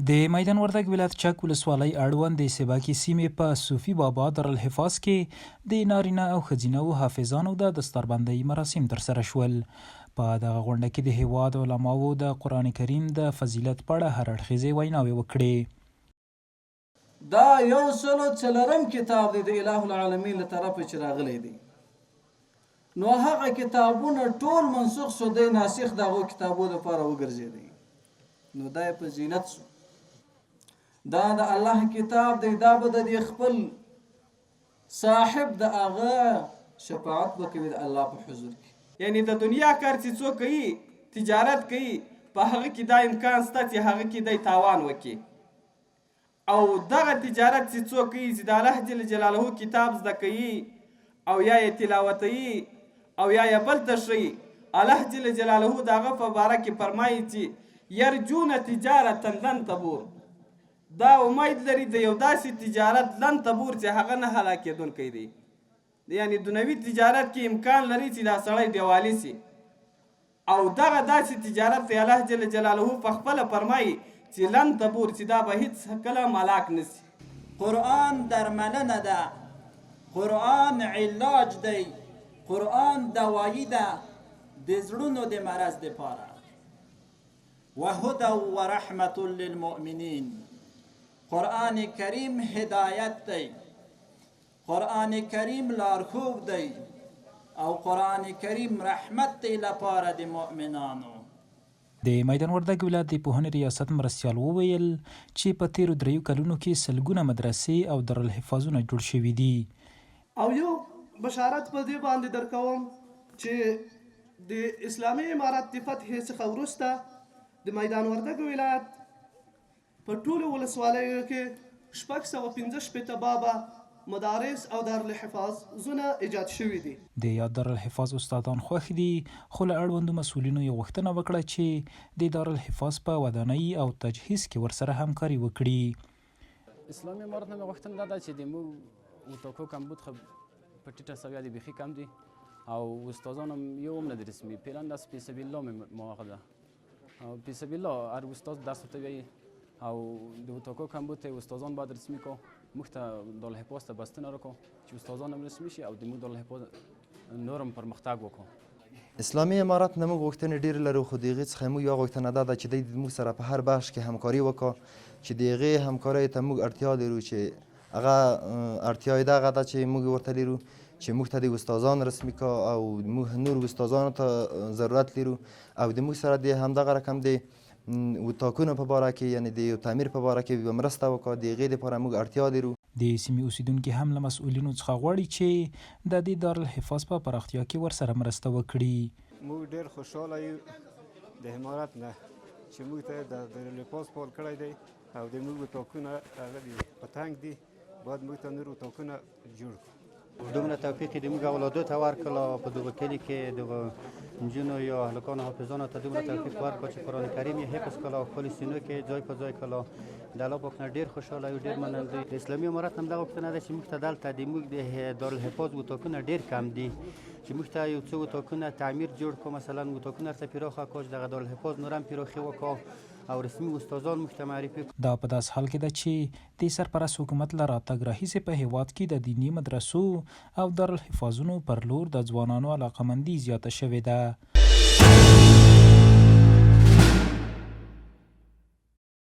د میدان وردګ ولایت چک ولسوالۍ اړوند د سباکي سیمې په صوفي بابا دارالحفاظ کې د نارینه او ښځینه حافظانو د دستاربندۍ مراسم ترسره شول. په دغه غونډه کې د هیواد علماو د قرآن کریم د فضیلت په اړه هر اړخیزې ویناوې وکړې. دا 104 کتاب دی د الٰه العالمین له طرفه چې راغلی دی، نو هغه کتابونه ټول منسوخ شو، دی ناسخ د هغو کتابو دپاره وګرځېدی، نو دا یې په زینت شو. دا د الله کتاب دی، دا به د خپل صاحب د هغه شفاعت به کوي د الله په حضور کې. یعنی د دنیا کار چې څوک کوي، تجارت کوي، په هغه کې دا امکان شته چې هغه کې دی تاوان وکړي، او دغه تجارت چې څوک کوي چې د الله جل جلاله کتاب زده کوي او یا یې تلاوتوي او یا یې بل ته ښیي، الله جل جلاله د هغه په باره کې فرمایي چې یرجون تجارتا لن تبور، دا امید لري د یو داسې تجارت لن تبور چې هغه نه هلاکېدونکی دی. یعنی دنیوي تجارت کې امکان لري چې دا سړی دیوالی سي، او دغه داسې تجارت دی الله جل جلاله په خپله فرمایي چې لن تبور، چې دا به هیڅ کله ملاک نسی. قرآن درملنه ده، قرآن علاج دی، قرآن دوایی ده د زړونو د مرض دپاره. وهدى ورحمة للمؤمنین، قرآن کریم هدایت دی، قرآن کریم لارښود دی، او قرآن کریم رحمت دی لپاره د مؤمنانو. د میدان وردګ ولایت د پوهنې ریاست مرستیال وویل چې په تیرو 3 کلونو کې سلګونه مدرسې او دارالحفاظونه جوړ شوي دي. او یو بشارت په دې باندې درکوم چې د اسلامي امارت د فتح څخه وروسته د میدان وردګ ولایت په ټولو ولسوالیو کې 615 بابا مدارس او دارالحفاظ زونه ایجاد شوي دي. د یاد دارالحفاظ استادان خوښ دي، خو له اړوندو مسؤلینو یې غوښتنه وکړه چې د دارالحفاظ په ودانۍ او تجهیز کې ورسره همکاري وکړي. اسلامي امارت نه غوښتنه دا ده چې د موږ اتاکو کمبود خو په ټیټه سویه دي، بیخي کم دي، او استادان هم یو هم نه دي رسمي، فعلا داس فی سبیل الله مواقع ده، او فی سبیل الله هر استاد درس ورته وایي، او د اتاکو کمبود ته استادان باید رسمي کو، موږ ته دارالحفاظ ته بستنه راکړو چې استادان هم رسمي شي او د موږ دارالحفاظ نورم پرمختګ وکړو. اسلامي امارت نه موږ غوښتنې ډېرې لرو، خو د هغې څخه موږ یوه غوښتنه دا ده چې دی موږ سره په هر بخش کې همکاري وکړو، چې د هغې همکاریو ته موږ اړتیا لرو، چې هغه اړتیا یې دغه ده چې موږ ورته لرو چې موږ ته د استادان رسمي کا، او موږ نور استادانو ته ضرورت لرو، او د موږ سره د همدغه رقم د اتاکونو په باره کې، یعنی د تعمیر په باره کې به مرسته وکړو، د هغې دپاره موږ اړتیا لرو. د سیمې اوسیدونکي هم له مسؤلینو څخه غواړي چې د دې دارالحفاظ په پراختیا کې ورسره مرسته وکړي. موږ ډېر خوشحاله یو د امارت نه چې موږ ته د دارالحفاظ پال کړی دی، او د موږ اتاکونه هغه دي په تنګ دي، باید موږ ته نور اتاکونه جوړ کړو. دومره توفیق د موږ اولادو ته ورکړه، په دغه کلي کې دغه نجونو یا هلکانو حافظانو ته دومره توفیق ورکړه چې قرآن کریم یې حفظ کړه او خپلو سینو کې ځای په ځای کړه. د الله پاک نه ډېر خوشحاله یو، ډېر منندوی. د اسلامي امارت هم دا غوښتنه ده چې موږ ته دلته د موږ د دارالحفاظ اتاکونه ډېر کم دي، چې موږ ته یو څو اتاکونه تعمیر جوړ کړو، مثلا اتاکونه ورته پراخه کړو چې دغه دارالحفاظ نور هم پراخي وکړو، او رسمي استادان موږ ته معرفي کړو. دا په داس حال کې ده چې د سرپرست حکومت له راتګ راهیسې په هیواد کې د دیني مدرسو او دارالحفاظونو پر لور د ځوانانو علاقمندي زیاته شوې ده.